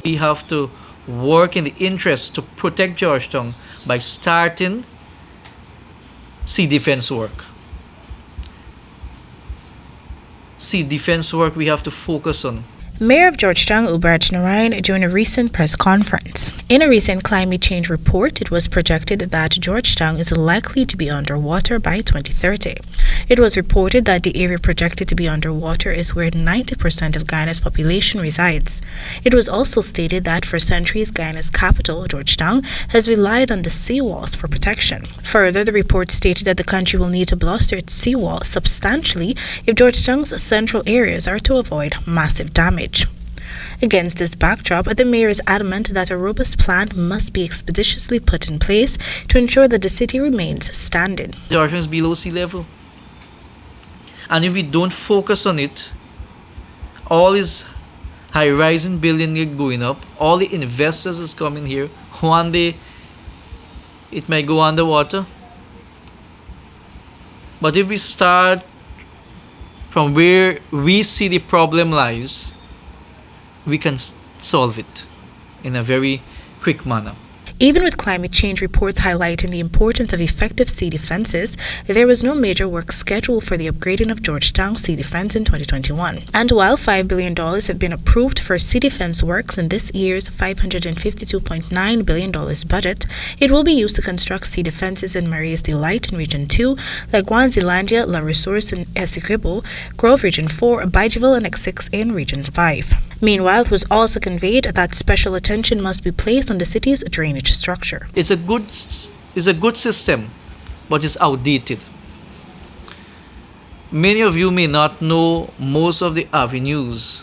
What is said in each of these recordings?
We have to work in the interest to protect Georgetown by starting sea defense work. Sea defense work we have to focus on. Mayor of Georgetown, Ubraj Narine, during a recent press conference. In a recent climate change report, it was projected that Georgetown is likely to be underwater by 2030. It was reported that the area projected to be underwater is where 90% of Guyana's population resides. It was also stated that for centuries, Guyana's capital, Georgetown, has relied on the seawalls for protection. Further, the report stated that the country will need to bolster its seawall substantially if Georgetown's central areas are to avoid massive damage. Against this backdrop, the mayor is adamant that a robust plan must be expeditiously put in place to ensure that the city remains standing. Georgetown is below sea level. And if we don't focus on it, all this high-rising building going up, all the investors is coming here, one day it might go underwater. But if we start from where we see the problem lies, we can solve it in a very quick manner. Even with climate change reports highlighting the importance of effective sea defenses, there was no major work scheduled for the upgrading of Georgetown sea defense in 2021. And while $5 billion have been approved for sea defense works in this year's $552.9 billion budget, it will be used to construct sea defenses in Maria's Delight in Region 2, Leguan, Zealandia, La Resource in Essequibo, Grove Region 4, Bijeville and X6 in Region 5. Meanwhile, it was also conveyed that special attention must be placed on the city's drainage structure. It's a good system, but it's outdated. Many of you may not know most of the avenues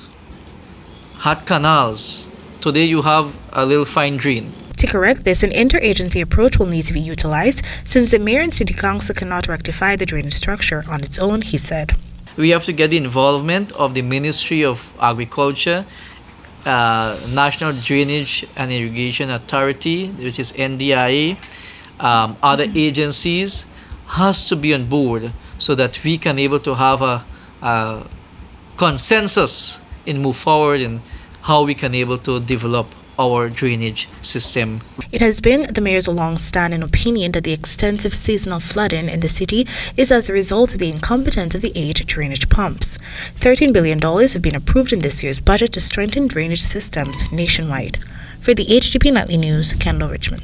had canals. Today you have a little fine drain. To correct this, an interagency approach will need to be utilized since the mayor and city council cannot rectify the drainage structure on its own, he said. We have to get the involvement of the Ministry of Agriculture, National Drainage and Irrigation Authority, which is NDIA, other agencies has to be on board so that we can able to have a consensus and move forward in how we can able to develop our drainage system. It has been the mayor's long-standing opinion that the extensive seasonal flooding in the city is as a result of the incompetence of the 8 drainage pumps. $13 billion have been approved in this year's budget to strengthen drainage systems nationwide. For the HDP Nightly News, Kendell Richmond.